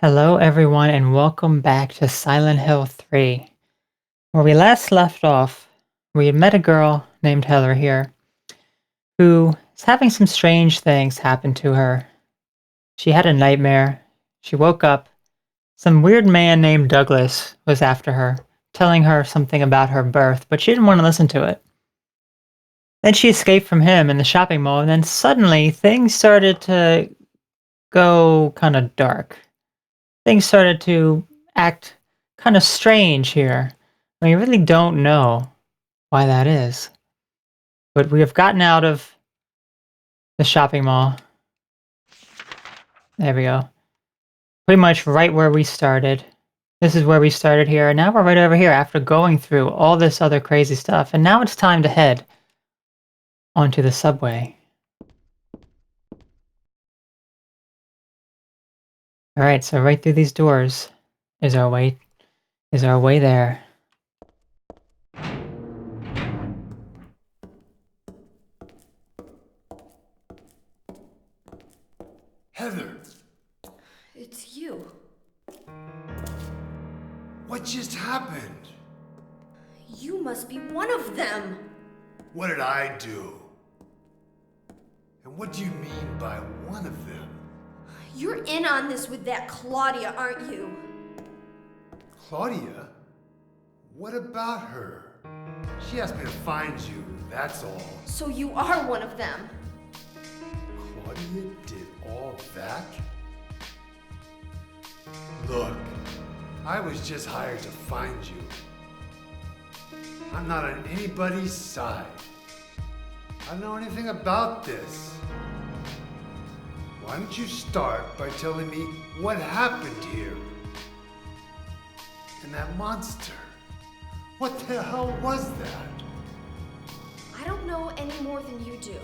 Hello, everyone, and welcome back to Silent Hill 3. Where we last left off, we had met a girl named Heather here who is having some strange things happen to her. She had a nightmare. She woke up. Some weird man named Douglas was after her, telling her something about her birth, but she didn't want to listen to it. Then she escaped from him in the shopping mall, and then suddenly things started to go kind of dark. Things started to act kind of strange here. We really don't know why that is. But we have gotten out of the shopping mall. There we go. Pretty much right where we started. This is where we started here, and now we're right over here after going through all this other crazy stuff. And now it's time to head onto the subway. Alright, so right through these doors is our way there. Heather, It's you. what just happened? You must be one of them. What did I do? And what do you mean by one of them? You're in on this with that Claudia, aren't you? Claudia? What about her? She asked me to find you, that's all. So you are one of them. Claudia did all that? Look, I was just hired to find you. I'm not on anybody's side. I don't know anything about this. Why don't you start by telling me what happened here? And that monster, what the hell was that? I don't know any more than you do.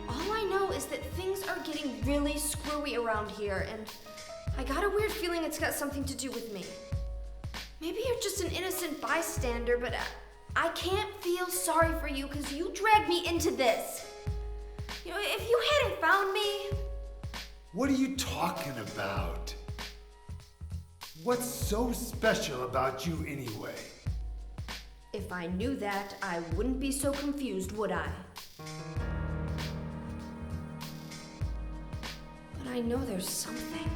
All I know is that things are getting really screwy around here, and I got a weird feeling it's got something to do with me. Maybe you're just an innocent bystander, but I can't feel sorry for you because you dragged me into this. You know, if you hadn't found me... What are you talking about? What's so special about you anyway? If I knew that, I wouldn't be so confused, would I? But I know there's something.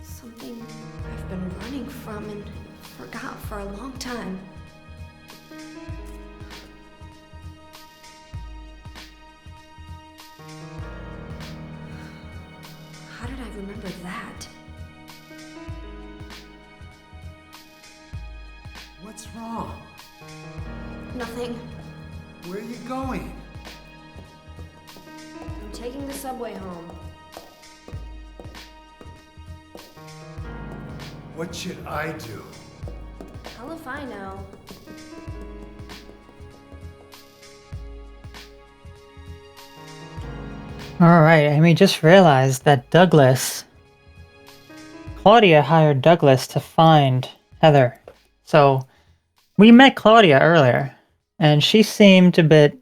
Something I've been running from and forgot for a long time. How did I remember that? What's wrong? Nothing. Where are you going? I'm taking the subway home. What should I do? Hell if I know. Alright, and we just realized that Claudia hired Douglas to find Heather. So, we met Claudia earlier, and she seemed a bit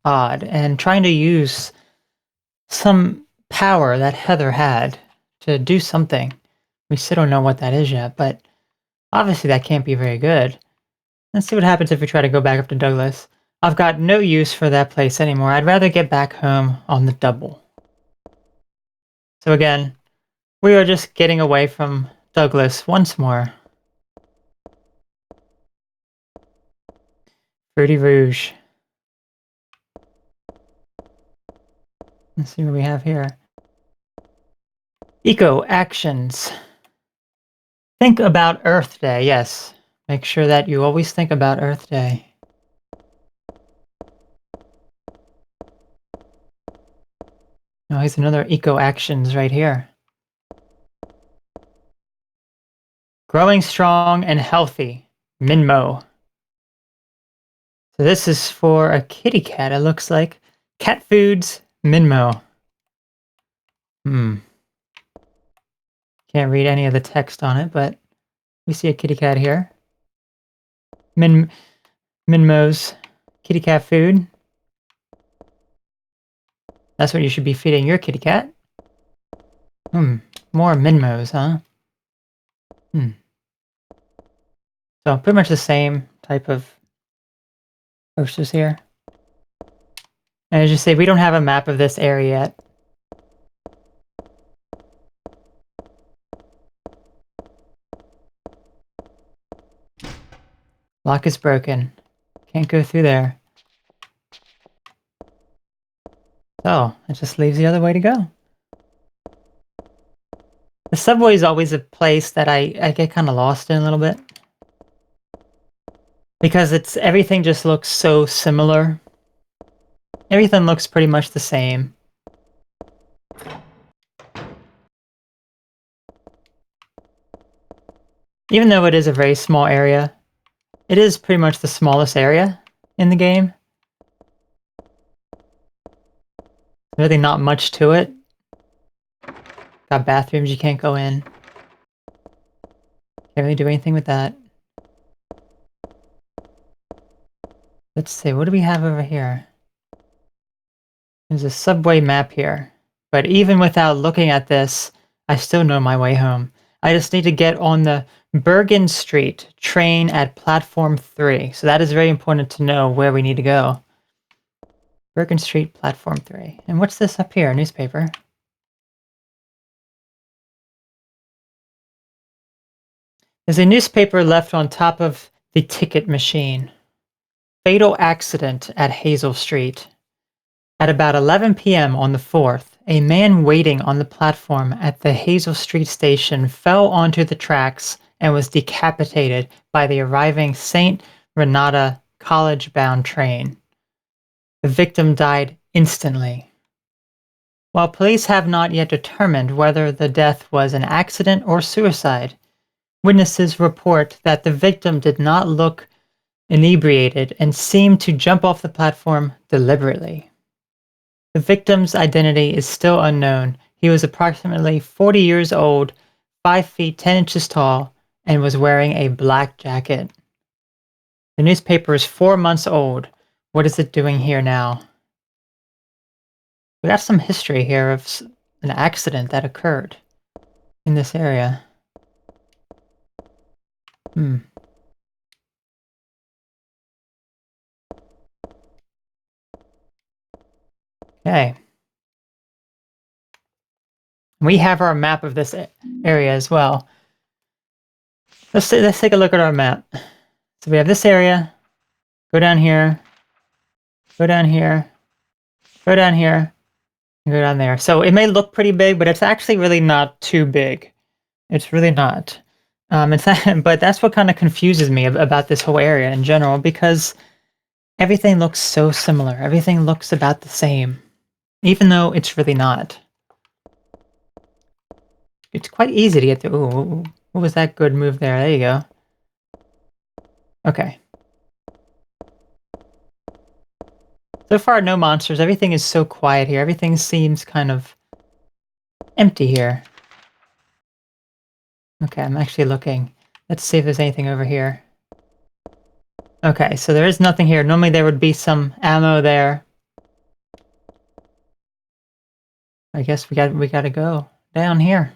odd and trying to use some power that Heather had to do something. We still don't know what that is yet, but obviously that can't be very good. Let's see what happens if we try to go back up to Douglas. I've got no use for that place anymore. I'd rather get back home on the double. So again, we are just getting away from Douglas once more. Fruity Rouge. Let's see what we have here. Eco actions. Think about Earth Day, yes. Make sure that you always think about Earth Day. Oh, here's another eco actions right here. Growing strong and healthy. Minmo. So this is for a kitty cat, it looks like. Cat foods, Minmo. Can't read any of the text on it, but we see a kitty cat here. Minmo's kitty cat food. That's what you should be feeding your kitty cat. More Minmos, huh? So pretty much the same type of posters here. And as you say, we don't have a map of this area yet. Lock is broken. Can't go through there. So, it just leaves the other way to go. The subway is always a place that I get kind of lost in a little bit. Because everything just looks so similar. Everything looks pretty much the same. Even though it is a very small area, it is pretty much the smallest area in the game. Really not much to it. Got bathrooms you can't go in. Can't really do anything with that. Let's see, what do we have over here? There's a subway map here. But even without looking at this, I still know my way home. I just need to get on the Bergen Street train at platform 3. So that is very important to know where we need to go. Bergen Street, platform 3. And what's this up here? A newspaper. There's a newspaper left on top of the ticket machine. Fatal accident at Hazel Street. At about 11 p.m. on the 4th, a man waiting on the platform at the Hazel Street station fell onto the tracks and was decapitated by the arriving St. Renata College-bound train. The victim died instantly. While police have not yet determined whether the death was an accident or suicide, witnesses report that the victim did not look inebriated and seemed to jump off the platform deliberately. The victim's identity is still unknown. He was approximately 40 years old, 5 feet 10 inches tall, and was wearing a black jacket. The newspaper is 4 months old. What is it doing here now? We got some history here of an accident that occurred in this area. Okay. We have our map of this area as well. Let's take a look at our map. So we have this area. Go down here. Go down here. Go down here. And go down there. So it may look pretty big, but it's actually really not too big. It's really not. But that's what kind of confuses me about this whole area in general, because everything looks so similar. Everything looks about the same, even though it's really not. It's quite easy to get to. Ooh, what was that good move there? There you go. Okay. So far, no monsters. Everything is so quiet here. Everything seems kind of empty here. Okay, I'm actually looking. Let's see if there's anything over here. Okay, so there is nothing here. Normally there would be some ammo there. I guess we gotta go down here.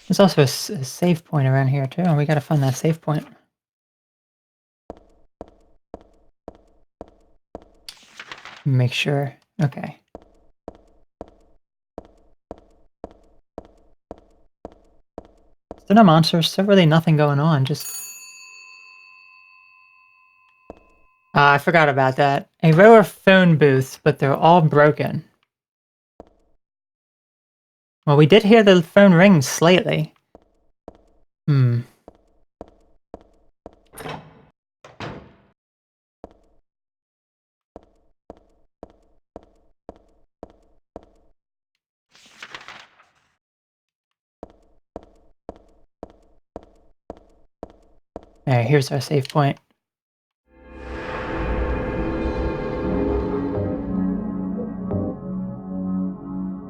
There's also a save point around here too, and we gotta find that save point. Make sure. Okay. Still no monsters, still really nothing going on, just... I forgot about that. A row of phone booths, but they're all broken. Well, we did hear the phone ring slightly. Alright, here's our save point.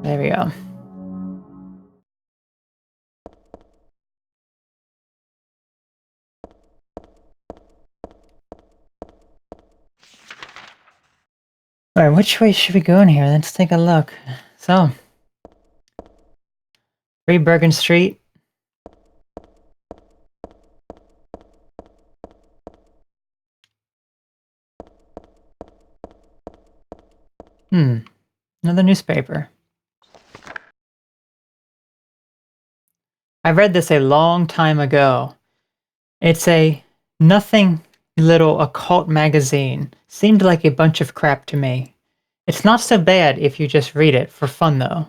There we go. Alright, which way should we go in here? Let's take a look. So, 3 Bergen Street. Another newspaper. I read this a long time ago. It's a nothing little occult magazine. Seemed like a bunch of crap to me. It's not so bad if you just read it for fun, though.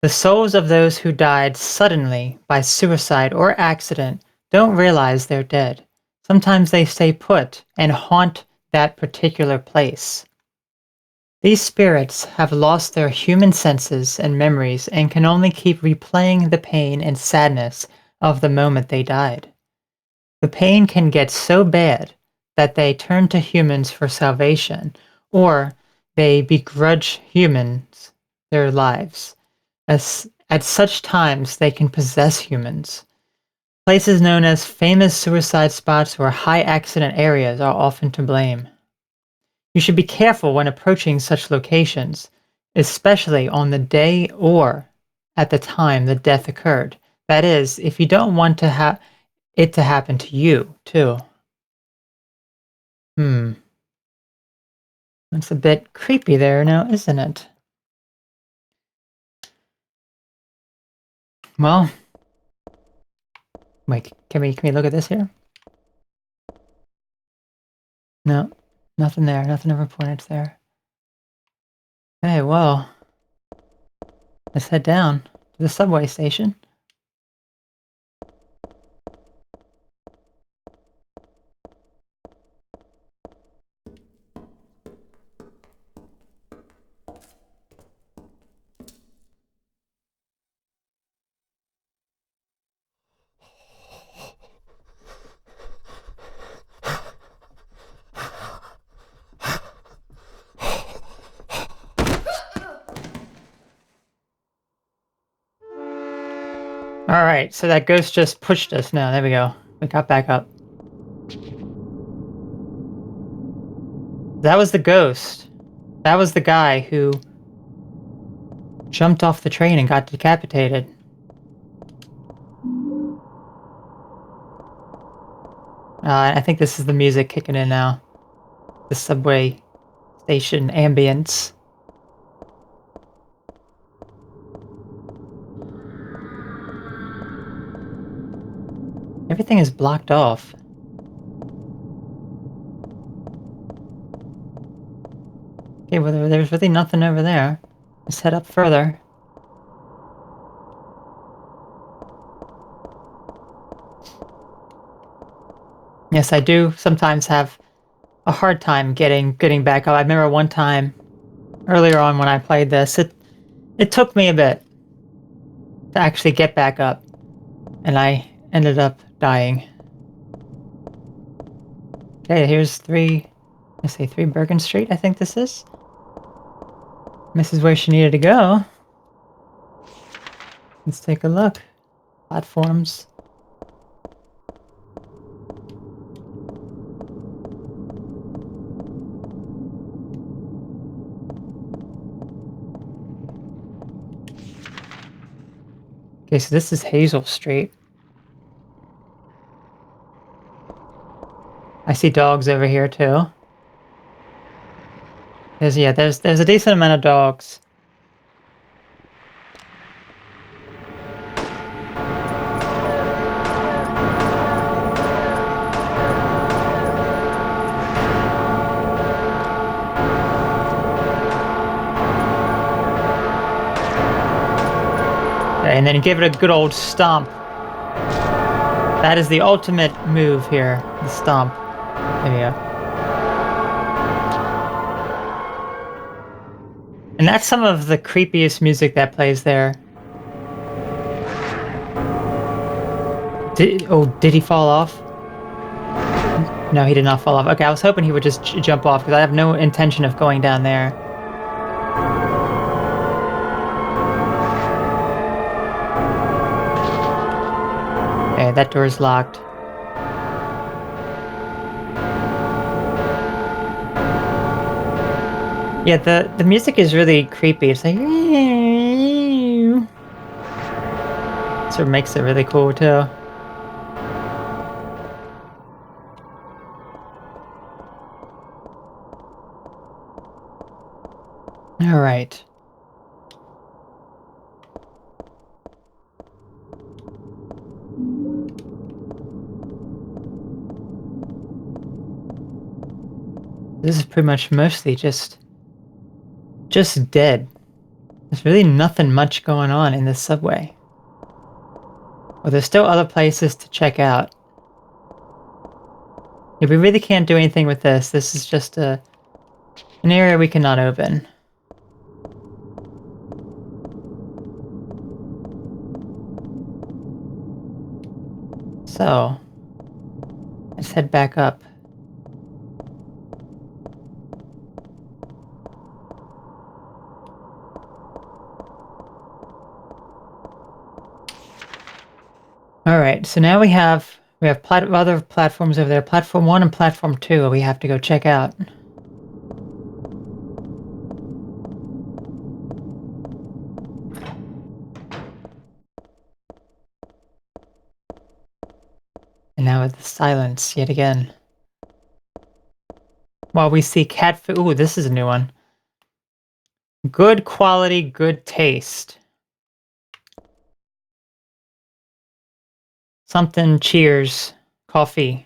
The souls of those who died suddenly by suicide or accident don't realize they're dead. Sometimes they stay put and haunt that particular place. These spirits have lost their human senses and memories and can only keep replaying the pain and sadness of the moment they died. The pain can get so bad that they turn to humans for salvation, or they begrudge humans their lives. As at such times they can possess humans. Places known as famous suicide spots or high accident areas are often to blame. You should be careful when approaching such locations, especially on the day or at the time the death occurred. That is, if you don't want it to happen to you, too. That's a bit creepy there now, isn't it? Well, wait, can we look at this here? No, nothing there, nothing of importance there. Okay, well, let's head down to the subway station. Alright, so that ghost just pushed us now. There we go. We got back up. That was the ghost. That was the guy who jumped off the train and got decapitated. I think this is the music kicking in now. The subway station ambience. Everything is blocked off. Okay, well, there's really nothing over there. Let's head up further. Yes, I do sometimes have a hard time getting back up. I remember one time earlier on when I played this, it took me a bit to actually get back up, and I ended up dying. Okay, here's 3 Bergen Street, I think this is. This is where she needed to go. Let's take a look. Platforms. Okay, so this is Hazel Street. I see dogs over here too. There's a decent amount of dogs. Okay, and then give it a good old stomp. That is the ultimate move here, the stomp. There you go. And that's some of the creepiest music that plays there. Did he fall off? No, he did not fall off. Okay, I was hoping he would just jump off, because I have no intention of going down there. Okay, that door is locked. Yeah, the music is really creepy. It's like sort of makes it really cool too. All right. This is pretty much mostly just dead. There's really nothing much going on in this subway. Well, there's still other places to check out. Yeah, we really can't do anything with this. This is just an area we cannot open. So, let's head back up. All right, so now we have other platforms over there. Platform 1 and Platform 2 we have to go check out. And now with the silence yet again. While we see cat food. Ooh, this is a new one. Good quality, good taste. Something cheers. Coffee.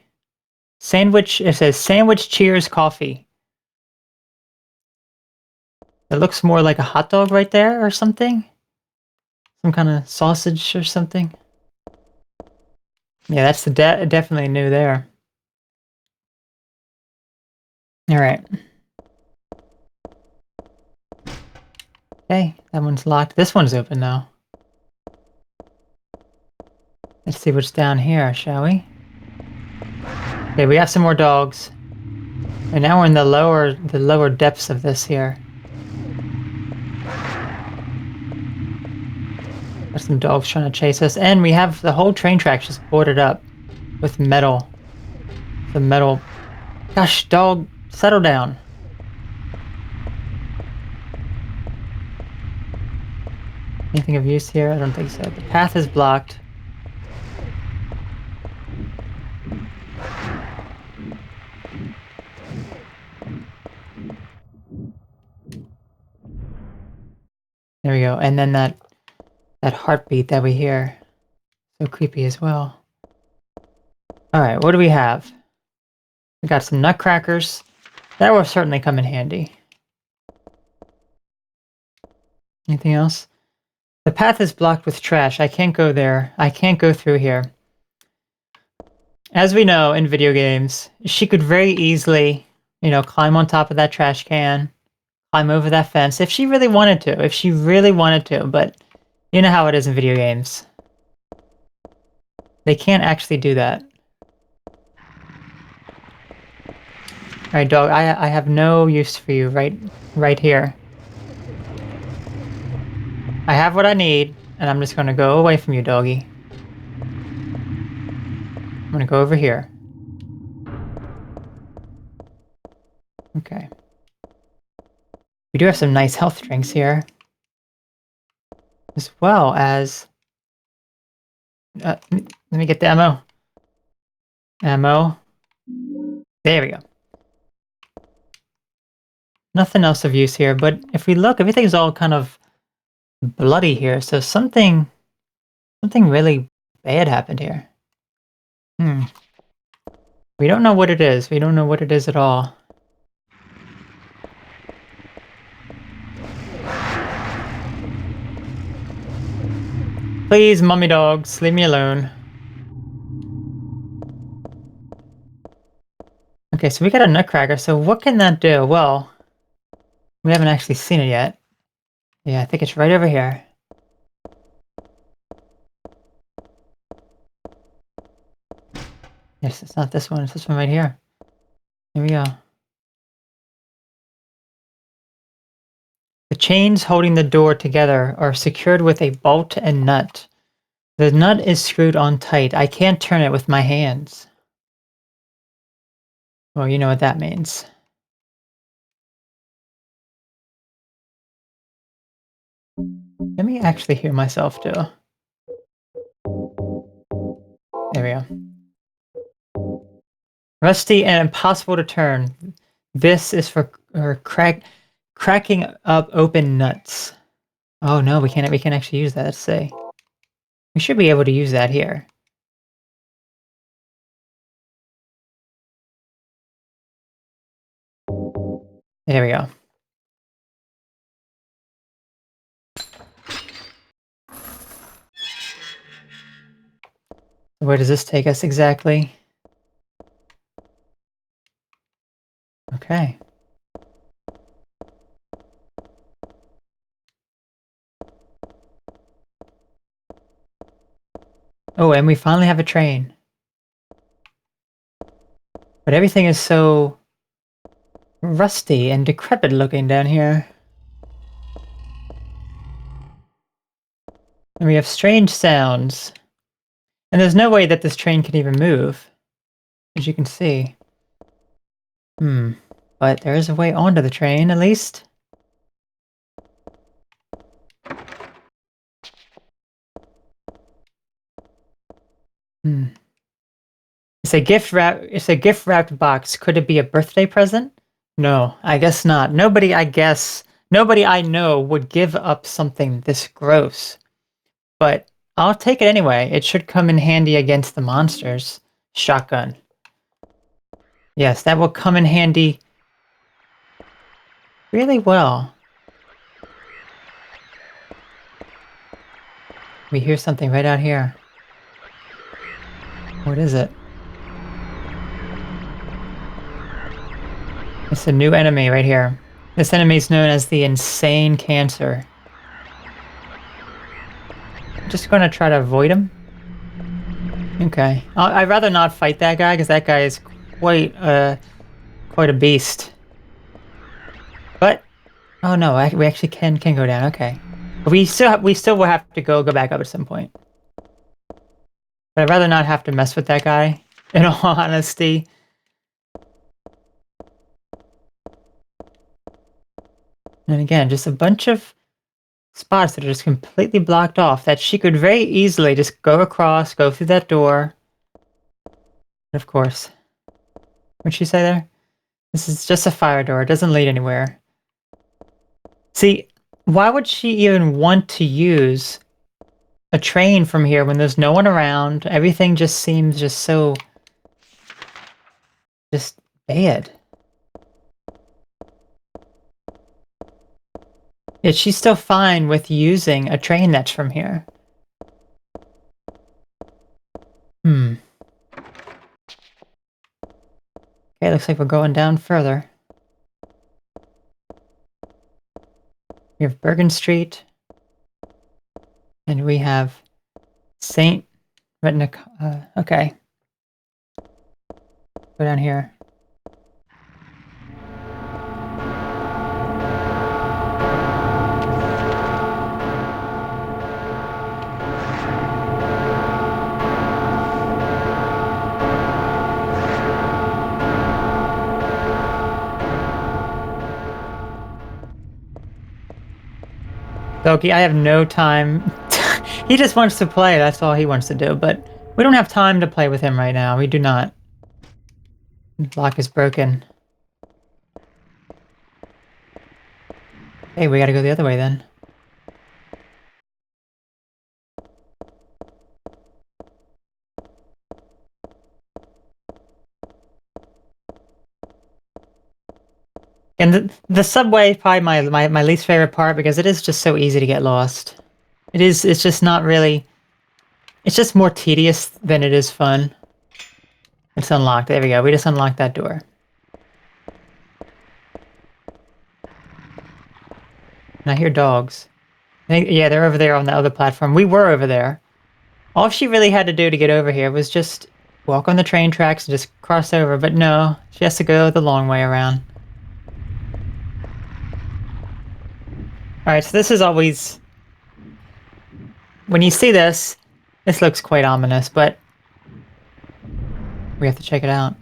Sandwich, it says sandwich cheers coffee. It looks more like a hot dog right there or something. Some kind of sausage or something. Yeah, that's definitely new there. All right. Okay, that one's locked. This one's open now. Let's see what's down here, shall we? Okay, we have some more dogs. And now we're in the lower depths of this here. There's some dogs trying to chase us, and we have the whole train track just boarded up with metal. The metal. Gosh, dog, settle down. Anything of use here? I don't think so. The path is blocked. There we go. And then that heartbeat that we hear. So creepy as well. Alright, what do we have? We got some nutcrackers. That will certainly come in handy. Anything else? The path is blocked with trash. I can't go there. I can't go through here. As we know in video games, she could very easily, climb on top of that trash can, climb over that fence if she really wanted to. If she really wanted to, but you know how it is in video games. They can't actually do that. Alright, dog, I have no use for you right here. I have what I need, and I'm just gonna go away from you, doggy. I'm gonna go over here. Okay. We do have some nice health drinks here. As well as... let me get the ammo. Ammo. There we go. Nothing else of use here, but if we look, everything's all kind of bloody here, so something really bad happened here. We don't know what it is. We don't know what it is at all. Please, mummy dogs, leave me alone. Okay, so we got a nutcracker, so what can that do? Well, we haven't actually seen it yet. Yeah, I think it's right over here. Yes, it's not this one, it's this one right here. Here we go. The chains holding the door together are secured with a bolt and nut. The nut is screwed on tight. I can't turn it with my hands. Well, you know what that means. Let me actually hear myself too. There we go. Rusty and impossible to turn. This is for cracking up open nuts. Oh no, we can't actually use that. Let's see. We should be able to use that here. There we go. Where does this take us exactly? Okay. Oh, and we finally have a train. But everything is so rusty and decrepit looking down here. And we have strange sounds. And there's no way that this train can even move, as you can see. But there is a way onto the train, at least. It's a gift wrapped box. Could it be a birthday present? No, I guess not. Nobody I know would give up something this gross. But I'll take it anyway. It should come in handy against the monsters. Shotgun. Yes, that will come in handy really well. We hear something right out here. What is it? It's a new enemy right here. This enemy is known as the Insane Cancer. I'm just going to try to avoid him. Okay. I'd rather not fight that guy, because that guy is quite a beast. But, oh no, we actually can go down. Okay. But we still will have to go back up at some point. But I'd rather not have to mess with that guy, in all honesty. And again, just a bunch of spots that are just completely blocked off that she could very easily just go across, go through that door. And of course, what'd she say there? This is just a fire door. It doesn't lead anywhere. See, why would she even want to use a train from here when there's no one around? Everything just seems just so... just bad. Yet she's still fine with using a train that's from here. Okay, looks like we're going down further. We have Bergen Street. And we have Saint Retina. Okay. Go down here. Doki, I have no time. He just wants to play, that's all he wants to do, but we don't have time to play with him right now. We do not. The lock is broken. Hey, we gotta go the other way then. And the subway is probably my least favorite part, because it is just so easy to get lost. It's just not really... It's just more tedious than it is fun. It's unlocked. There we go. We just unlocked that door. And I hear dogs. Yeah, they're over there on the other platform. We were over there. All she really had to do to get over here was just walk on the train tracks and just cross over. But no, she has to go the long way around. Alright, so this is always... When you see this, this looks quite ominous, but... we have to check it out.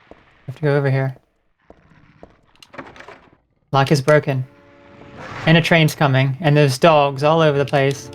We have to go over here. Lock is broken. And a train's coming, and there's dogs all over the place.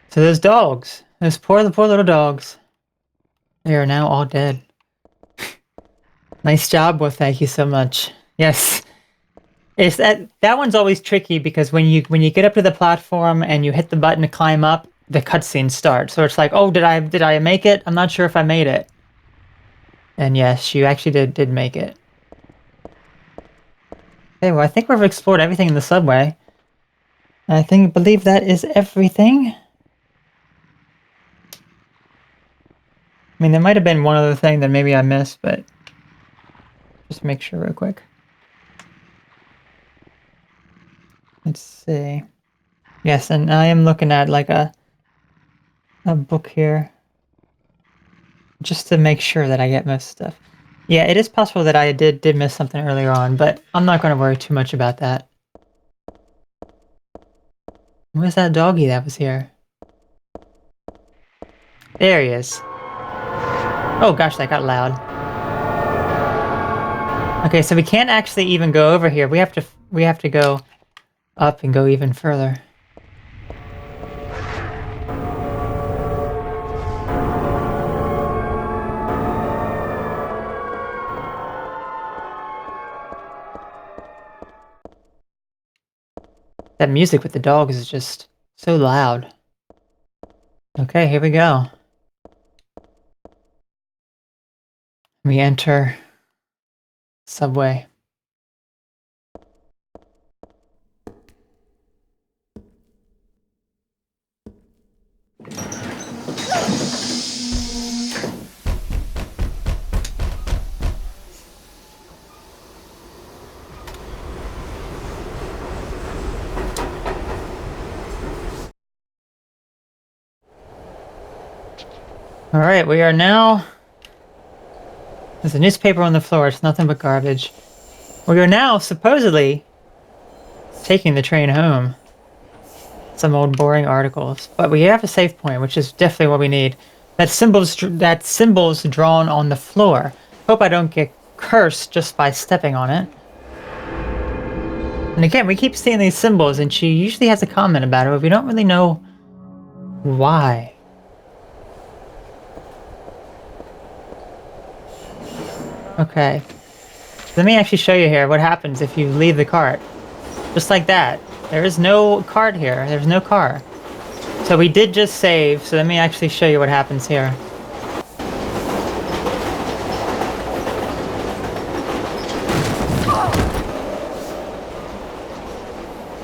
So those dogs, those poor little dogs, they are now all dead. Nice job, well, thank you so much. Yes. It's that one's always tricky because when you get up to the platform and you hit the button to climb up, the cutscene starts. So it's like, oh, did I make it? I'm not sure if I made it. And yes, you actually did make it. Okay, well, I think we've explored everything in the subway. I believe that is everything. I mean, there might have been one other thing that maybe I missed, but just make sure real quick. Let's see. Yes, and I am looking at like a book here. Just to make sure that I get most stuff. Yeah, it is possible that I did miss something earlier on, but I'm not going to worry too much about that. Where's that doggy that was here? There he is. Oh gosh, that got loud. Okay, so we can't actually even go over here. We have to go up and go even further. That music with the dogs is just so loud. Okay, here we go. We enter subway. Alright, we are now... There's a newspaper on the floor, it's nothing but garbage. We are now, supposedly, taking the train home. Some old boring articles. But we have a save point, which is definitely what we need. That symbol's drawn on the floor. Hope I don't get cursed just by stepping on it. And again, we keep seeing these symbols, and she usually has a comment about it, but we don't really know why. Okay. Let me actually show you here what happens if you leave the cart. Just like that. There is no cart here. There's no car. So we did just save, so let me actually show you what happens here.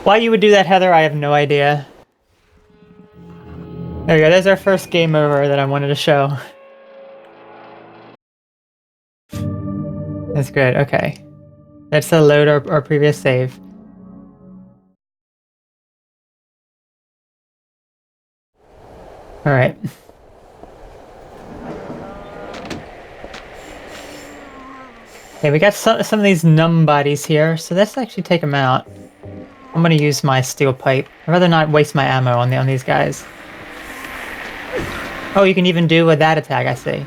Why you would do that, Heather, I have no idea. There we go, there's our first game over that I wanted to show. That's good, okay. Let's load our previous save. Alright. Okay, we got some of these numb bodies here, so let's actually take them out. I'm gonna use my steel pipe. I'd rather not waste my ammo on these guys. Oh, you can even do with that attack, I see.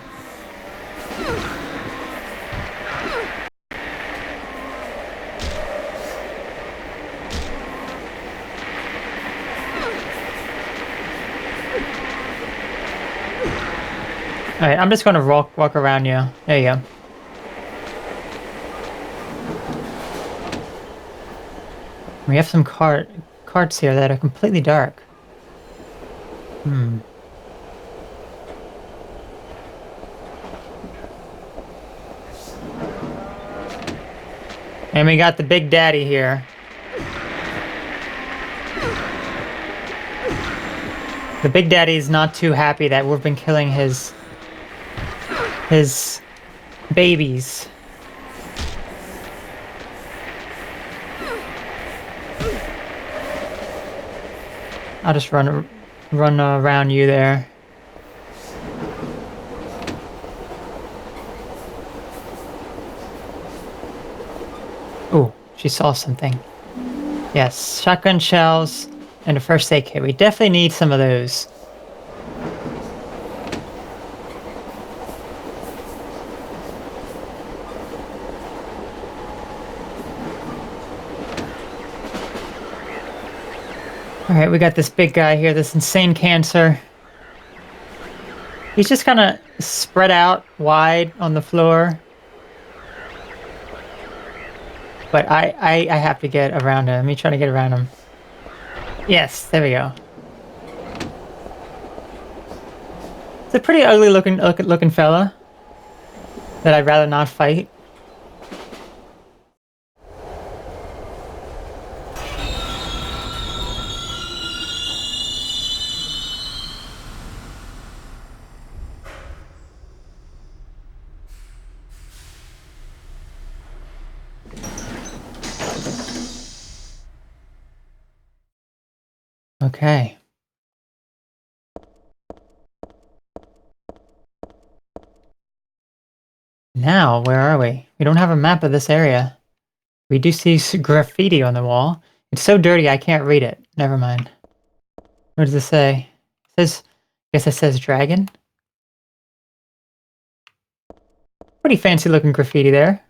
Alright, I'm just gonna walk around you. There you go. We have some carts here that are completely dark. Hmm. And we got the Big Daddy here. The Big Daddy's not too happy that we've been killing his babies. I'll just run around you there. Oh, she saw something. Yes, shotgun shells and a first aid kit. We definitely need some of those. Alright, we got this big guy here, this insane cancer. He's just kind of spread out wide on the floor. But I have to get around him. Let me try to get around him. Yes, there we go. It's a pretty ugly looking fella that I'd rather not fight. Okay. Now, where are we? We don't have a map of this area. We do see graffiti on the wall. It's so dirty I can't read it. Never mind. What does it say? It says, I guess it says dragon. Pretty fancy looking graffiti there.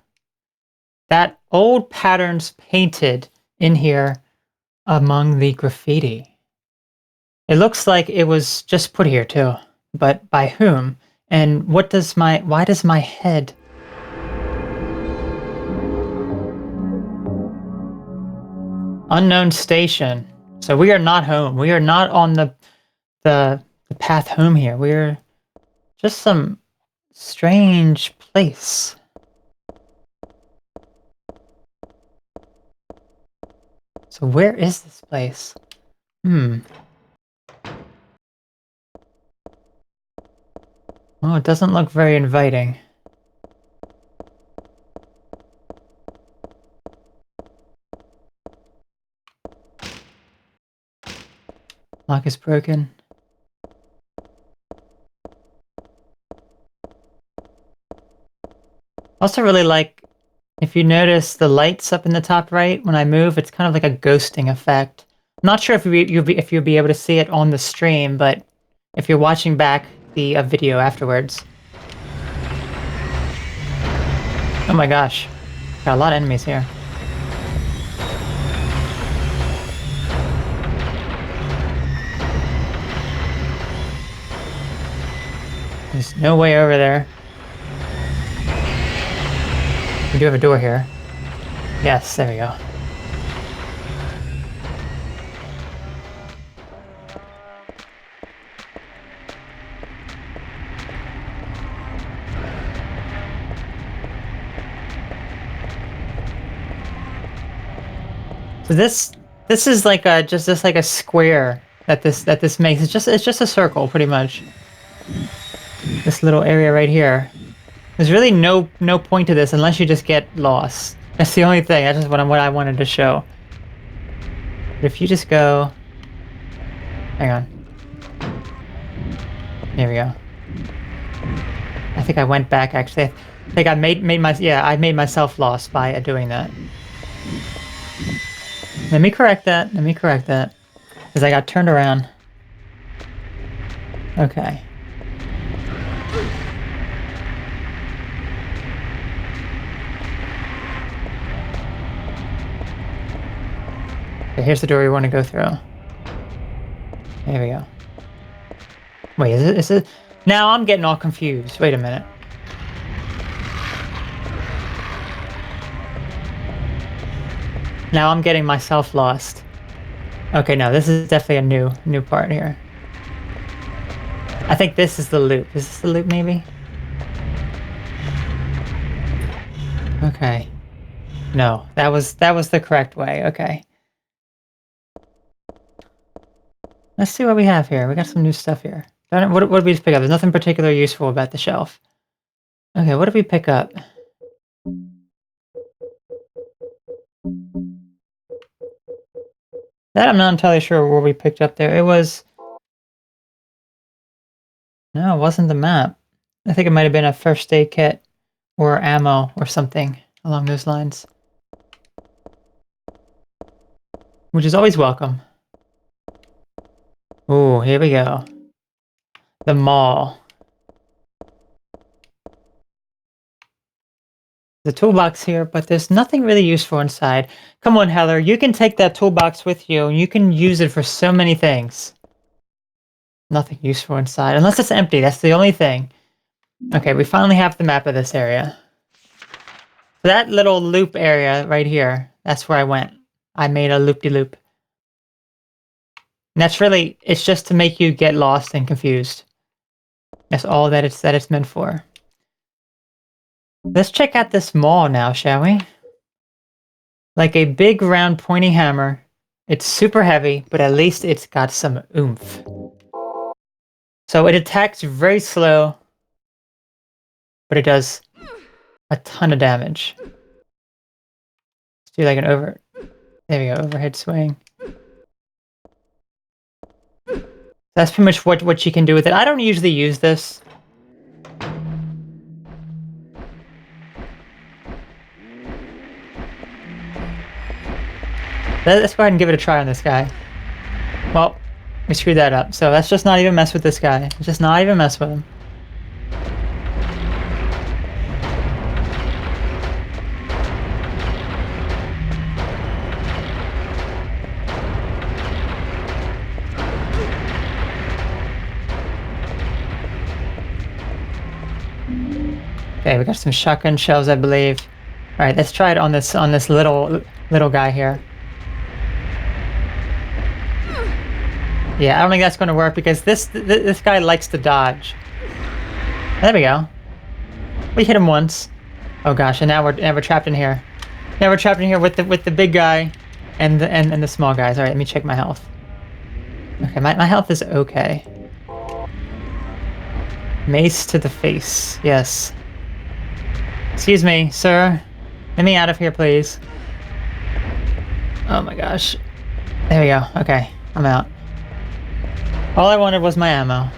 That old patterns painted in here among the graffiti. It looks like it was just put here too, but by whom? And why does my head... Unknown station. So we are not home. We are not on the path home here. We're just some strange place. So where is this place? Oh, it doesn't look very inviting. Lock is broken. Also really like, if you notice the lights up in the top right, when I move, it's kind of like a ghosting effect. I'm not sure if you'll be able to see it on the stream, but if you're watching back the video afterwards. Oh my gosh. Got a lot of enemies here. There's no way over there. We do have a door here. Yes, there we go. So this is like a just like a square that this makes. It's just a circle pretty much. This little area right here. There's really no point to this unless you just get lost. That's the only thing. That's just what I wanted to show. But if you just go, hang on. Here we go. I think I went back actually. I think I made myself lost by doing that. Let me correct that. Let me correct that. Because I got turned around. Okay. Okay, here's the door we want to go through. There we go. Wait, is it? Now I'm getting all confused. Wait a minute. Now I'm getting myself lost. Okay, no, this is definitely a new part here. I think this is the loop. Is this the loop, maybe? Okay. No, that was the correct way. Okay. Let's see what we have here. We got some new stuff here. What did we just pick up? There's nothing particularly useful about the shelf. Okay, what did we pick up? That I'm not entirely sure where we picked up there. It was... No, it wasn't the map. I think it might have been a first aid kit or ammo or something along those lines. which is always welcome. Ooh, here we go. The mall. The toolbox here, but there's nothing really useful inside. Come on, Heather, you can take that toolbox with you, and you can use it for so many things. Nothing useful inside, unless it's empty, that's the only thing. Okay, we finally have the map of this area. That little loop area right here, that's where I went. I made a loop-de-loop. And that's really, it's just to make you get lost and confused. That's all that it's meant for. Let's check out this mall now, shall we? Like a big round pointy hammer. It's super heavy, but at least it's got some oomph. So it attacks very slow, but it does a ton of damage. Let's do like an there we go, overhead swing. That's pretty much what you can do with it. I don't usually use this. Let's go ahead and give it a try on this guy. Well, we screwed that up. So let's just not even mess with this guy. Let's just not even mess with him. Okay, we got some shotgun shells, I believe. All right, let's try it on this little guy here. Yeah, I don't think that's going to work because this guy likes to dodge. There we go. We hit him once. Oh gosh, and now we're trapped in here. Now we're trapped in here with the big guy and the small guys. All right, let me check my health. Okay, my health is okay. Mace to the face. Yes. Excuse me, sir. Let me out of here, please. Oh my gosh. There we go. Okay, I'm out. All I wanted was my ammo.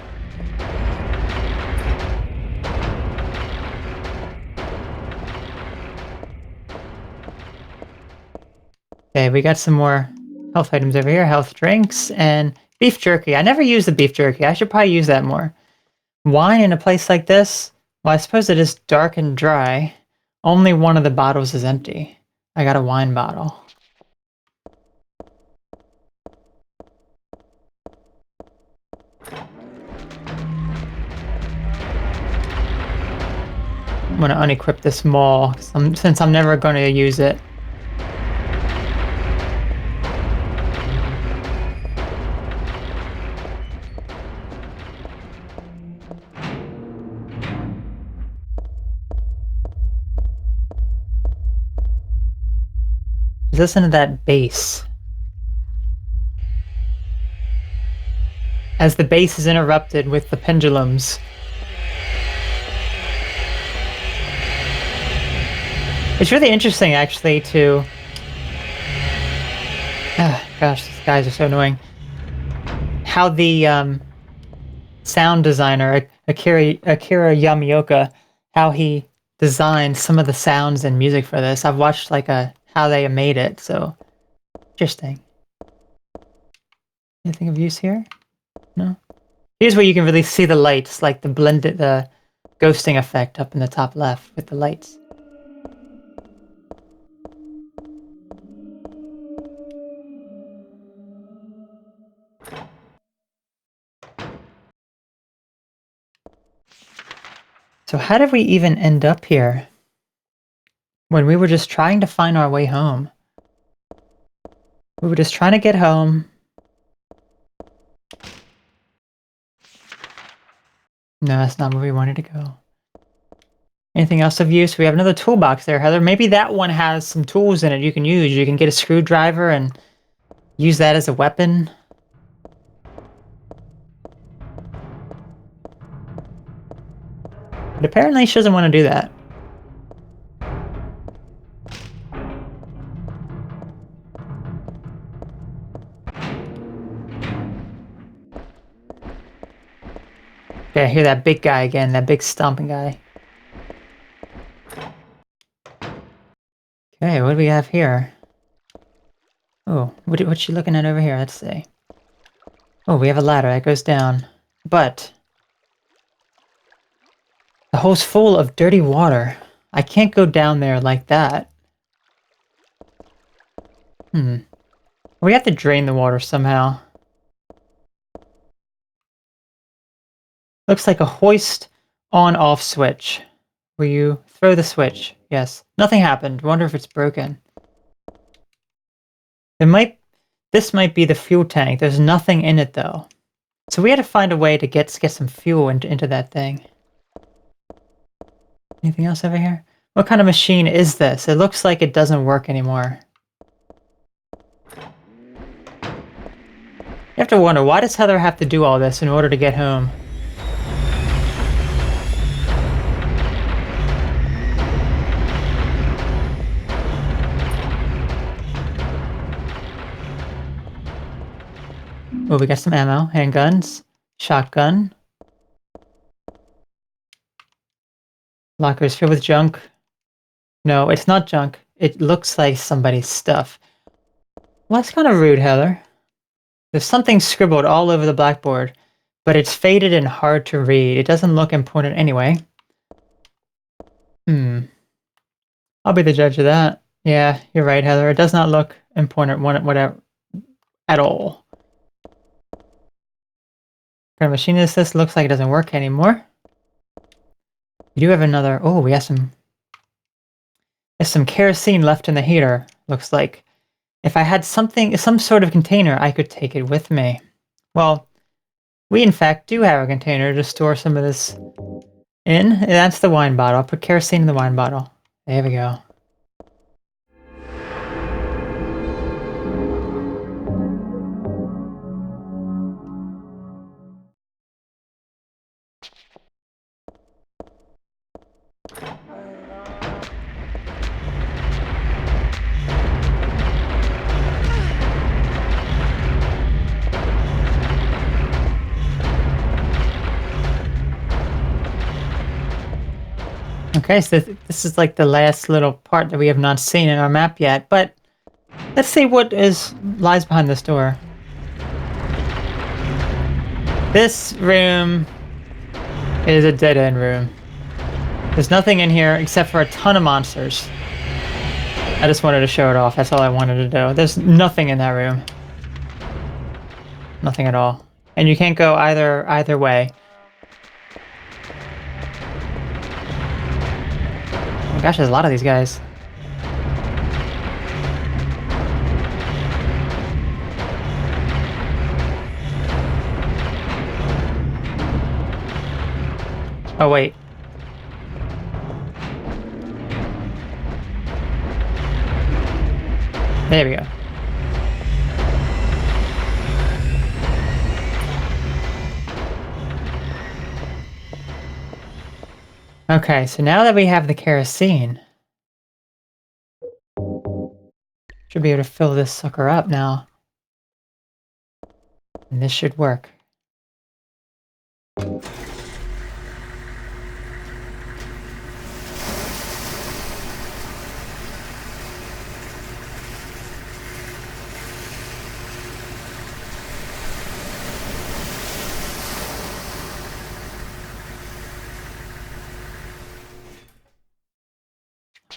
Okay, we got some more health items over here. Health drinks and beef jerky. I never use the beef jerky. I should probably use that more. Wine in a place like this? Well, I suppose it is dark and dry. Only one of the bottles is empty. I got a wine bottle. I'm gonna unequip this maul since I'm never going to use it. Listen to that bass. As the bass is interrupted with the pendulums. It's really interesting, actually, to... gosh, these guys are so annoying. How the sound designer, Akira Yamaoka, how he designed some of the sounds and music for this. I've watched like how they made it, so interesting. Anything of use here? No? Here's where you can really see the lights, like the ghosting effect up in the top left with the lights. So how did we even end up here? When we were just trying to find our way home. We were just trying to get home. No, that's not where we wanted to go. Anything else of use? We have another toolbox there, Heather. Maybe that one has some tools in it you can use. You can get a screwdriver and use that as a weapon. But apparently she doesn't want to do that. Okay, I hear that big guy again, that big stomping guy. Okay, what do we have here? Oh, what's she looking at over here? Let's see. Oh, we have a ladder that goes down. But the hole's full of dirty water. I can't go down there like that. We have to drain the water somehow. Looks like a hoist on-off switch. Will you throw the switch? Yes. Nothing happened. Wonder if it's broken. This might be the fuel tank. There's nothing in it though. So we had to find a way to get some fuel into that thing. Anything else over here? What kind of machine is this? It looks like it doesn't work anymore. You have to wonder, why does Heather have to do all this in order to get home? Oh, we got some ammo, handguns, shotgun. Lockers filled with junk. No, it's not junk. It looks like somebody's stuff. Well, that's kind of rude, Heather. There's something scribbled all over the blackboard, but it's faded and hard to read. It doesn't look important anyway. I'll be the judge of that. Yeah, you're right, Heather. It does not look important whatever at all. What kind of machine is this? Looks like it doesn't work anymore. We do have another. Oh, we have some. There's some kerosene left in the heater. Looks like. If I had some sort of container, I could take it with me. Well, we in fact do have a container to store some of this in. And that's the wine bottle. I'll put kerosene in the wine bottle. There we go. Okay, so this is like the last little part that we have not seen in our map yet, but let's see what lies behind this door. This room is a dead-end room. There's nothing in here except for a ton of monsters. I just wanted to show it off, that's all I wanted to do. There's nothing in that room. Nothing at all. And you can't go either way. Oh gosh, there's a lot of these guys. Oh wait. There we go. Okay, so now that we have the kerosene, should be able to fill this sucker up now. And this should work.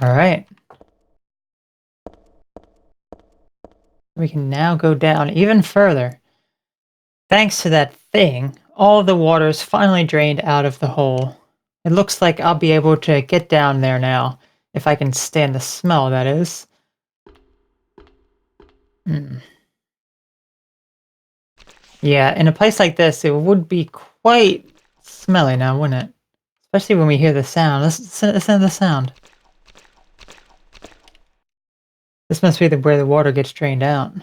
Alright. We can now go down even further. Thanks to that thing, all of the water is finally drained out of the hole. It looks like I'll be able to get down there now, if I can stand the smell, that is. Yeah, in a place like this, it would be quite smelly now, wouldn't it? Especially when we hear the sound. Listen to the sound. This must be where the water gets drained out.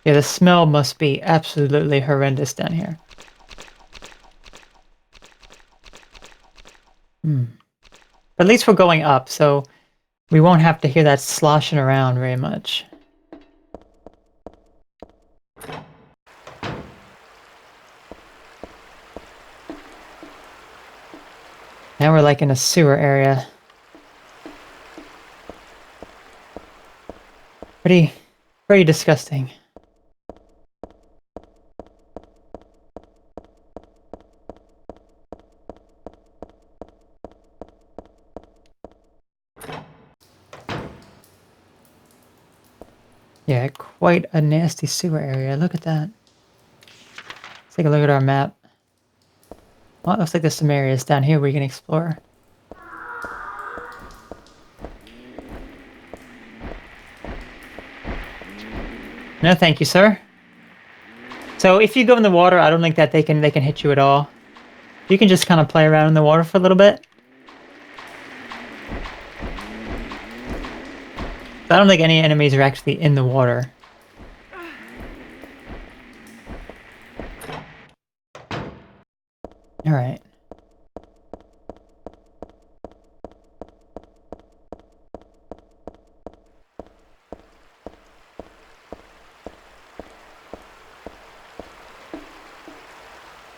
Yeah, the smell must be absolutely horrendous down here. But at least we're going up, so we won't have to hear that sloshing around very much. Now we're like in a sewer area. pretty disgusting. Yeah, quite a nasty sewer area. Look at that. Let's take a look at our map. Well, it looks like there's some areas down here we can explore. No, thank you, sir. So if you go in the water, I don't think that they can hit you at all. You can just kind of play around in the water for a little bit. I don't think any enemies are actually in the water. Alright.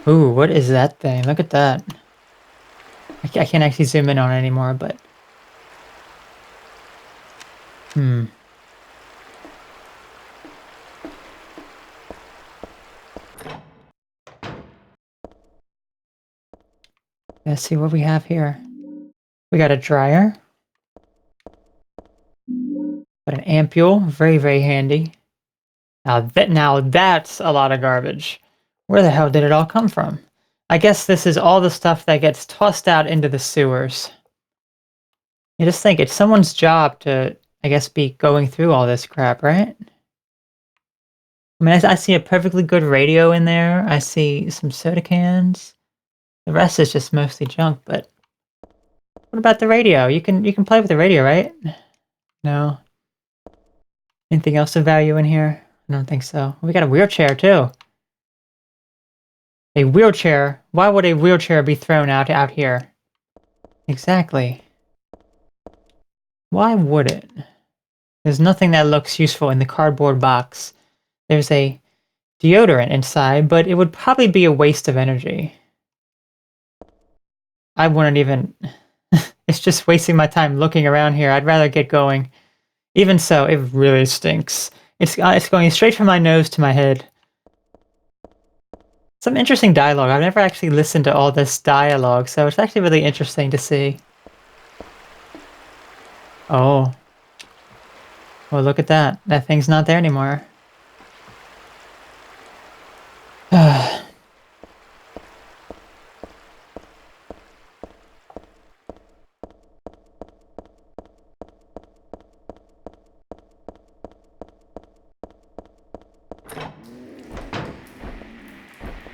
Ooh, what is that thing? Look at that. I can't actually zoom in on it anymore, but... Let's see what we have here. We got a dryer. Got an ampule. Very, very handy. Now that's a lot of garbage. Where the hell did it all come from? I guess this is all the stuff that gets tossed out into the sewers. You just think it's someone's job to, I guess, be going through all this crap, right? I mean, I see a perfectly good radio in there. I see some soda cans. The rest is just mostly junk, but what about the radio? You can play with the radio, right? No. Anything else of value in here? I don't think so. We got a wheelchair too. A wheelchair? Why would a wheelchair be thrown out here? Exactly. Why would it? There's nothing that looks useful in the cardboard box. There's a deodorant inside, but it would probably be a waste of energy. I wouldn't even... It's just wasting my time looking around here. I'd rather get going. Even so, it really stinks. It's going straight from my nose to my head. Some interesting dialogue. I've never actually listened to all this dialogue, so it's actually really interesting to see. Oh. Well, look at that. That thing's not there anymore.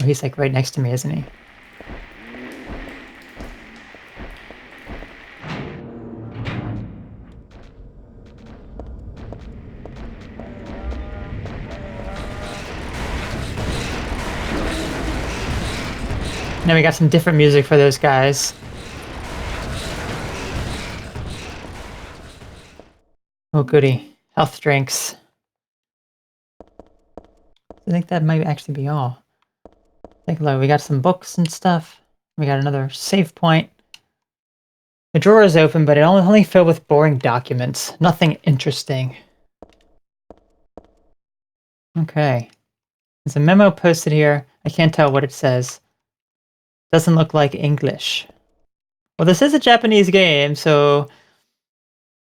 He's like right next to me, isn't he? Now we got some different music for those guys. Oh goody. Health drinks. I think that might actually be all. Take a look. We got some books and stuff. We got another save point. The drawer is open, but it only filled with boring documents. Nothing interesting. Okay. There's a memo posted here. I can't tell what it says. Doesn't look like English. Well, this is a Japanese game, so...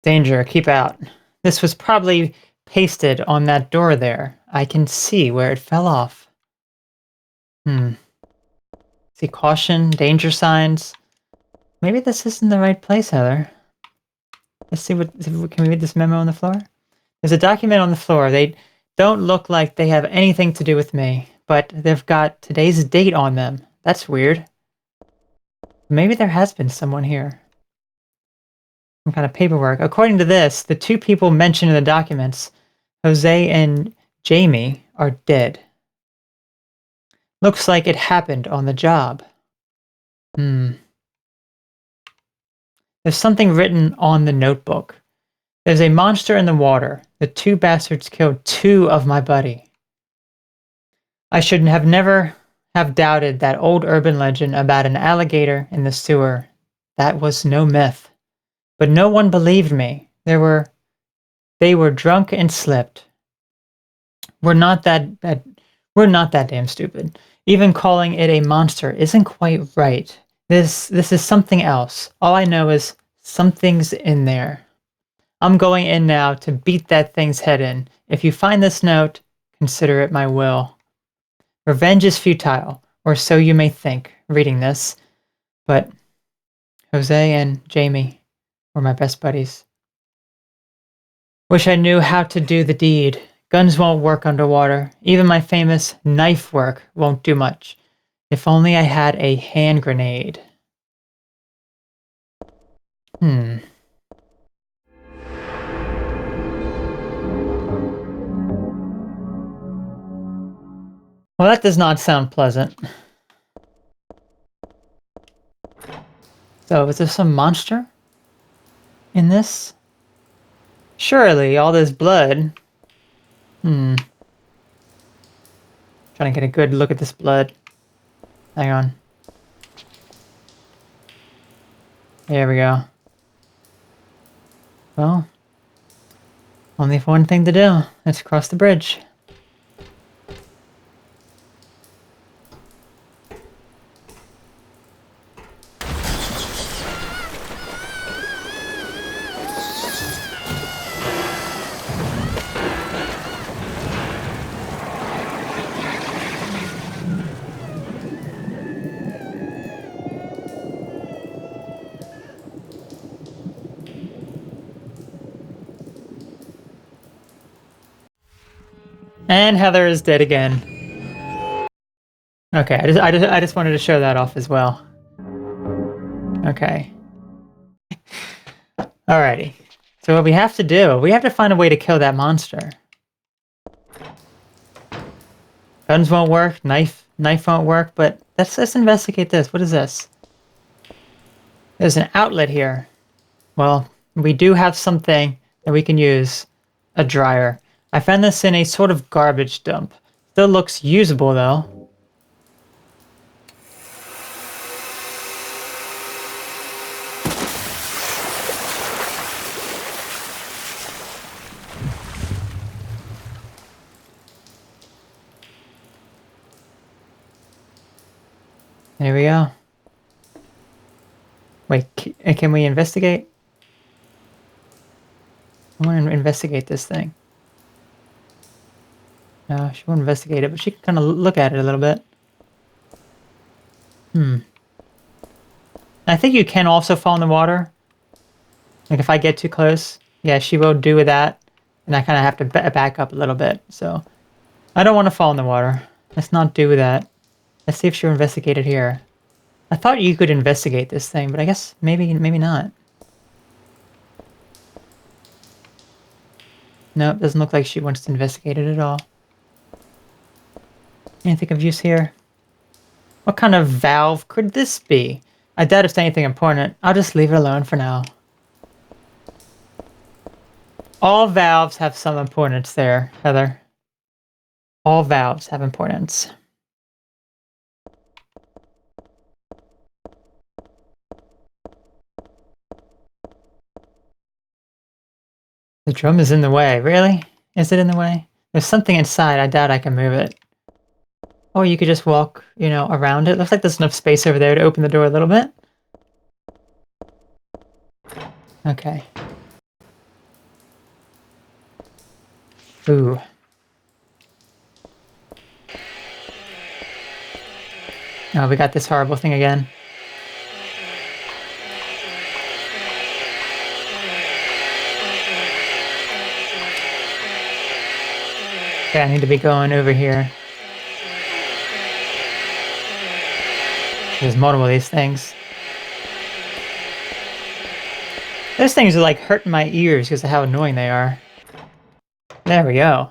Danger, keep out. This was probably pasted on that door there. I can see where it fell off. See caution, danger signs. Maybe this isn't the right place, Heather. Let's see what... Can we read this memo on the floor? There's a document on the floor. They don't look like they have anything to do with me, but they've got today's date on them. That's weird. Maybe there has been someone here. Some kind of paperwork. According to this, the two people mentioned in the documents, Jose and Jamie, are dead. Looks like it happened on the job. There's something written on the notebook. There's a monster in the water. The two bastards killed 2 of my buddy. I should have never have doubted that old urban legend about an alligator in the sewer. That was no myth. But no one believed me. There were They were drunk and slipped. We're not that damn stupid. Even calling it a monster isn't quite right. This is something else. All I know is something's in there. I'm going in now to beat that thing's head in. If you find this note, consider it my will. Revenge is futile, or so you may think, reading this. But Jose and Jamie were my best buddies. Wish I knew how to do the deed. Guns won't work underwater. Even my famous knife work won't do much. If only I had a hand grenade. Well, that does not sound pleasant. So, is there some monster in this? Surely, all this blood. Trying to get a good look at this blood. Hang on. There we go. Well, only one thing to do. Let's cross the bridge. And Heather is dead again. Okay, I just wanted to show that off as well. Okay. Alrighty. So what we have to do, we have to find a way to kill that monster. Guns won't work, knife won't work, but let's investigate this. What is this? There's an outlet here. Well, we do have something that we can use. A dryer. I found this in a sort of garbage dump. Still looks usable though. There we go. Wait, can we investigate? I want to investigate this thing. No, she won't investigate it, but she can kind of look at it a little bit. I think you can also fall in the water. Like if I get too close, yeah, she will do that. And I kind of have to back up a little bit. So I don't want to fall in the water. Let's not do that. Let's see if she'll investigate it here. I thought you could investigate this thing, but I guess maybe not. No, it doesn't look like she wants to investigate it at all. Anything of use here? What kind of valve could this be? I doubt it's anything important. I'll just leave it alone for now. All valves have some importance there, Heather. All valves have importance. The drum is in the way. Really? Is it in the way? There's something inside. I doubt I can move it. Or you could just walk, you know, around it. Looks like there's enough space over there to open the door a little bit. Okay. Ooh. Oh, we got this horrible thing again. Okay, I need to be going over here. There's multiple of these things. Those things are like hurting my ears because of how annoying they are. There we go.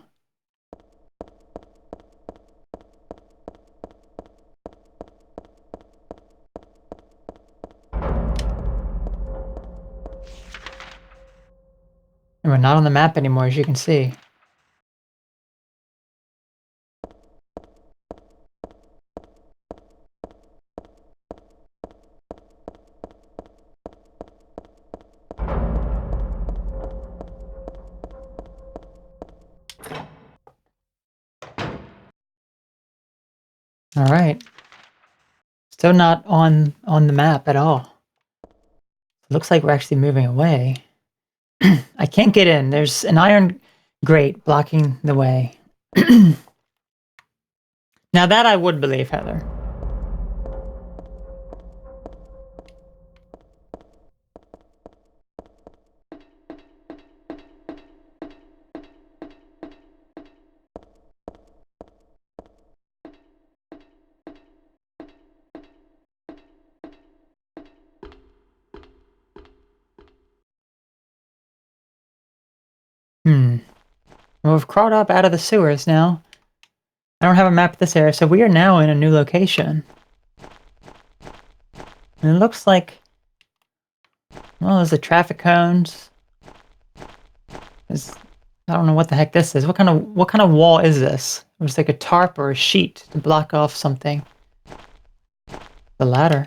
And we're not on the map anymore, as you can see. Alright. Still not on the map at all. It looks like we're actually moving away. I can't get in. There's an iron grate blocking the way. Now that I would believe, Heather. Well, we've crawled up out of the sewers now. I don't have a map of this area, so we are now in a new location. And it looks like... Well, there's the traffic cones. I don't know what the heck this is. What kind of wall is this? It's like a tarp or a sheet to block off something. The ladder.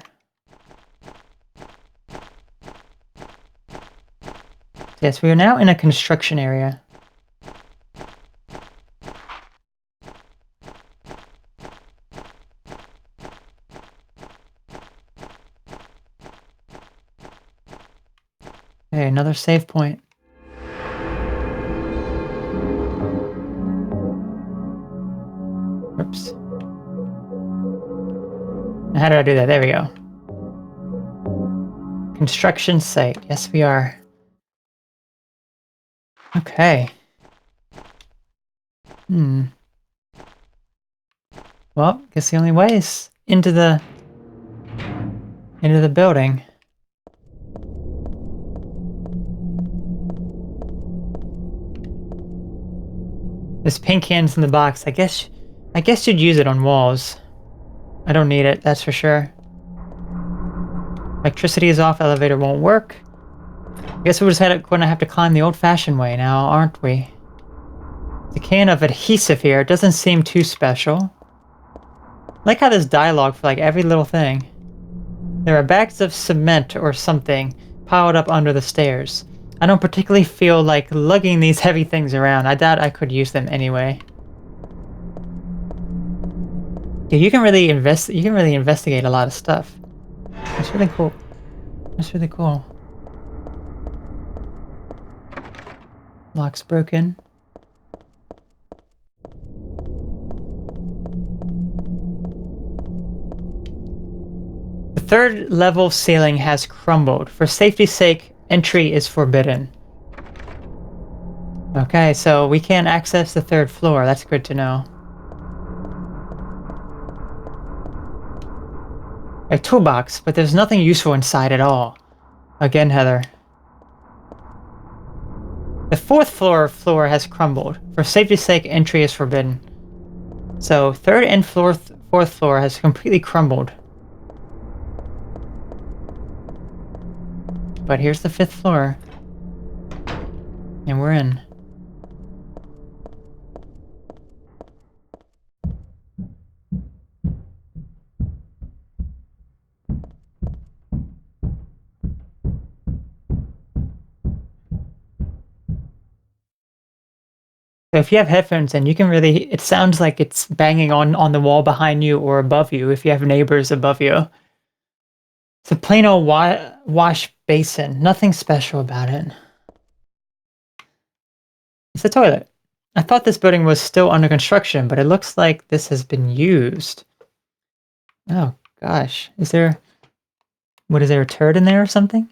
Yes, we are now in a construction area. Okay, another save point. Oops. How do I do that? There we go. Construction site. Yes, we are. Okay. Well, guess the only way is into the building. This paint can's in the box. I guess you'd use it on walls. I don't need it, that's for sure. Electricity is off, elevator won't work. I guess we're just gonna have to climb the old-fashioned way now, aren't we? The can of adhesive here doesn't seem too special. I like how there's dialogue for like every little thing. There are bags of cement or something piled up under the stairs. I don't particularly feel like lugging these heavy things around. I doubt I could use them anyway. Yeah, you can really investigate a lot of stuff. That's really cool. That's really cool. Lock's broken. The third level ceiling has crumbled. For safety's sake, entry is forbidden. Okay, so we can't access the third floor. That's good to know. A toolbox, but there's nothing useful inside at all. Again, Heather. The fourth floor has crumbled. For safety's sake, entry is forbidden. So, third and fourth floor has completely crumbled. But here's the fifth floor. And we're in. So if you have headphones in, you can really... It sounds like it's banging on the wall behind you or above you if you have neighbors above you. It's a plain old wash basin. Nothing special about it. It's a toilet. I thought this building was still under construction, but it looks like this has been used. Oh, gosh. Is there a turd in there or something?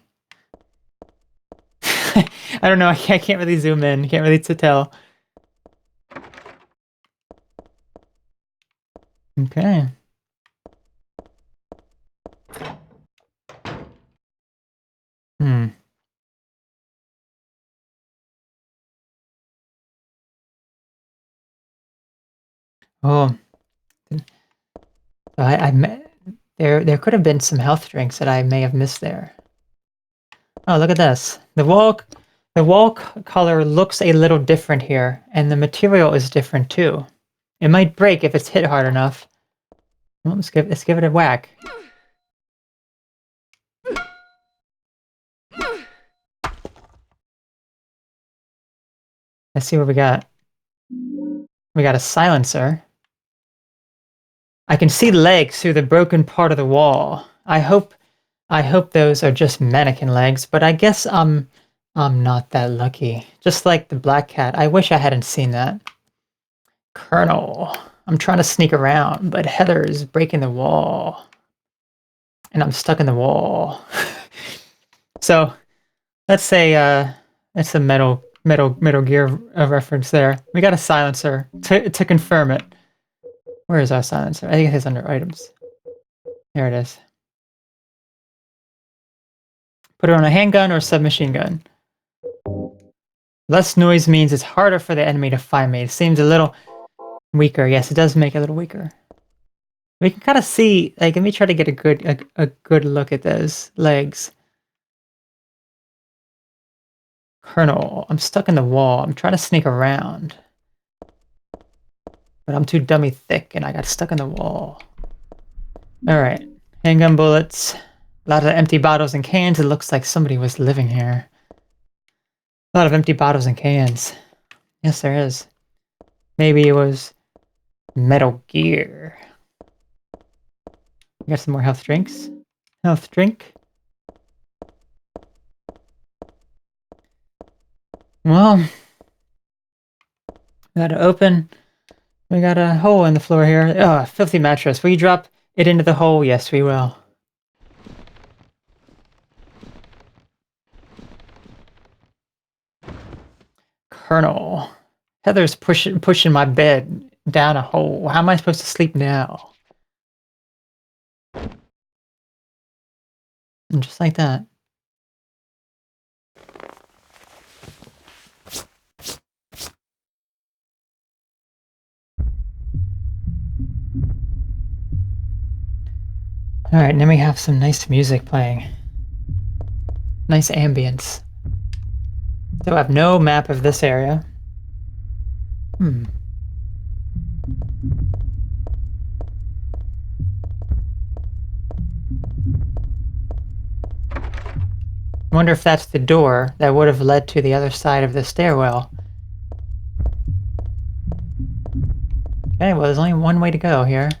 I don't know. I can't really zoom in. Can't really tell. Okay. Oh, there could have been some health drinks that I may have missed there. Oh, look at this. The wall color looks a little different here, and the material is different too. It might break if it's hit hard enough. Well, let's give it a whack. Let's see what we got. We got a silencer. I can see legs through the broken part of the wall. I hope those are just mannequin legs, but I guess I'm not that lucky. Just like the black cat. I wish I hadn't seen that. Colonel. I'm trying to sneak around, but Heather is breaking the wall. And I'm stuck in the wall. So let's say it's a Metal Gear reference there. We got a silencer to confirm it. Where is our silencer? I think it's under items. There it is. Put it on a handgun or submachine gun. Less noise means it's harder for the enemy to find me. It seems a little weaker. Yes, it does make it a little weaker. We can kind of see, like, let me try to get a good look at those legs. Colonel, I'm stuck in the wall. I'm trying to sneak around. But I'm too dummy thick and I got stuck in the wall. Alright. Handgun bullets. A lot of empty bottles and cans. It looks like somebody was living here. A lot of empty bottles and cans. Yes, there is. Maybe it was Metal Gear. We got some more health drinks. Health drink. Well, we gotta open. We got a hole in the floor here. Oh, filthy mattress. Will you drop it into the hole? Yes, we will. Colonel. Heather's pushing my bed down a hole. How am I supposed to sleep now? And just like that. Alright, now we have some nice music playing. Nice ambience. So I have no map of this area. I wonder if that's the door that would have led to the other side of the stairwell. Okay, well, there's only one way to go here.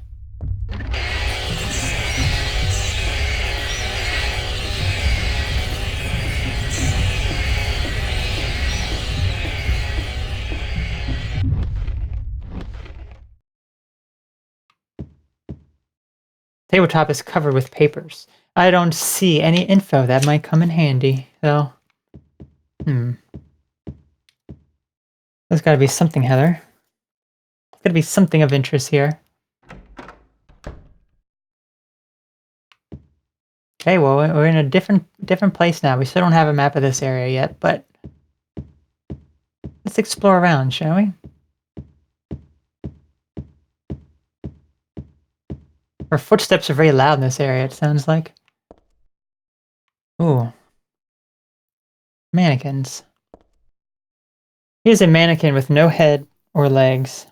Tabletop is covered with papers. I don't see any info that might come in handy, though. There's gotta be something, Heather. There's gotta be something of interest here. Okay, well, we're in a different place now. We still don't have a map of this area yet, but let's explore around, shall we? Our footsteps are very loud in this area, it sounds like. Ooh. Mannequins. Here's a mannequin with no head or legs.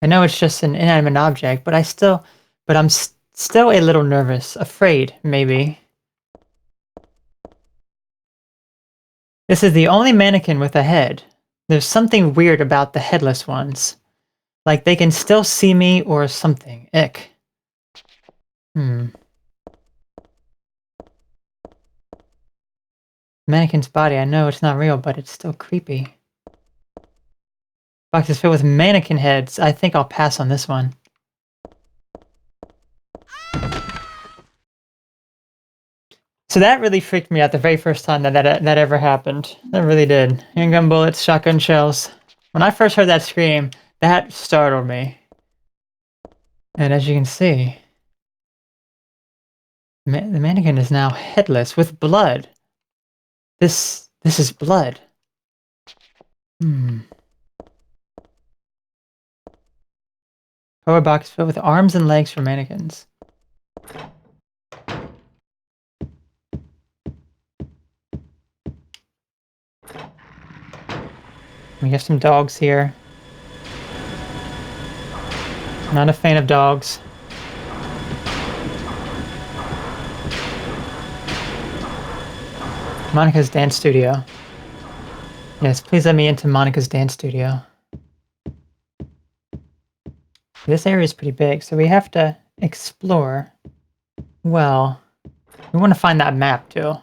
I know it's just an inanimate object, but I'm still a little nervous, afraid, maybe. This is the only mannequin with a head. There's something weird about the headless ones. Like they can still see me or something. Ick. Mannequin's body, I know it's not real, but it's still creepy. Box is filled with mannequin heads. I think I'll pass on this one. So that really freaked me out the very first time that ever happened. That really did. Handgun bullets, shotgun shells. When I first heard that scream, that startled me. And as you can see, the mannequin is now headless with blood. This is blood. Power box filled with arms and legs for mannequins. We have some dogs here. Not a fan of dogs. Monica's dance studio. Yes, please let me into Monica's dance studio. This area is pretty big, so we have to explore. Well, we want to find that map too.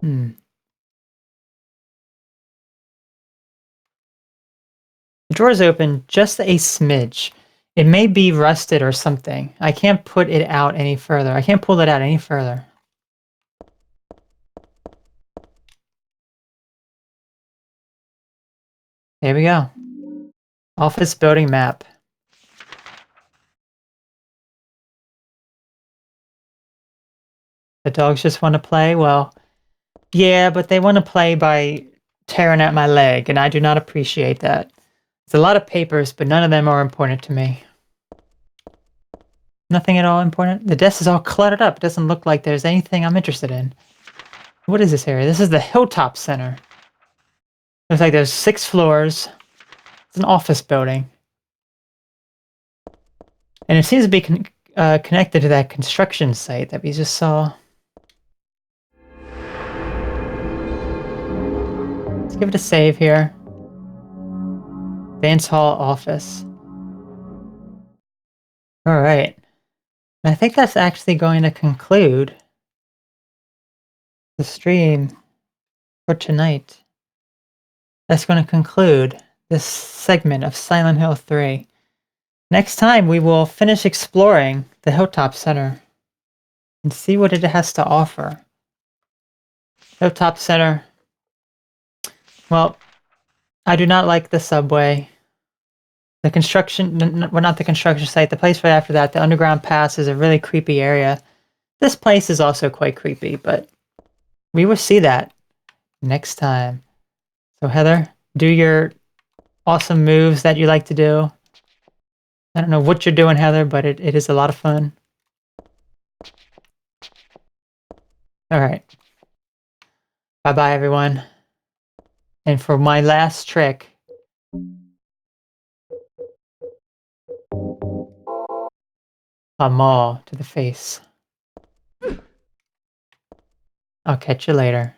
The drawer's open just a smidge. It may be rusted or something. I can't put it out any further. I can't pull it out any further. There we go. Office building map. The dogs just want to play? Well, yeah, but they want to play by tearing at my leg, and I do not appreciate that. It's a lot of papers, but none of them are important to me. Nothing at all important? The desk is all cluttered up. It doesn't look like there's anything I'm interested in. What is this area? This is the Hilltop Center. Looks like there's 6 floors. It's an office building. And it seems to be connected to that construction site that we just saw. Let's give it a save here. Dance hall office. Alright. I think that's actually going to conclude the stream for tonight. That's going to conclude this segment of Silent Hill 3. Next time we will finish exploring the Hilltop Center and see what it has to offer. Hilltop Center. Well, I do not like the subway. The construction, well, not the construction site, the place right after that, the underground pass, is a really creepy area. This place is also quite creepy, but we will see that next time. So Heather, do your awesome moves that you like to do. I don't know what you're doing, Heather, but it is a lot of fun. Alright. Bye-bye, everyone. And for my last trick, a maul to the face. I'll catch you later.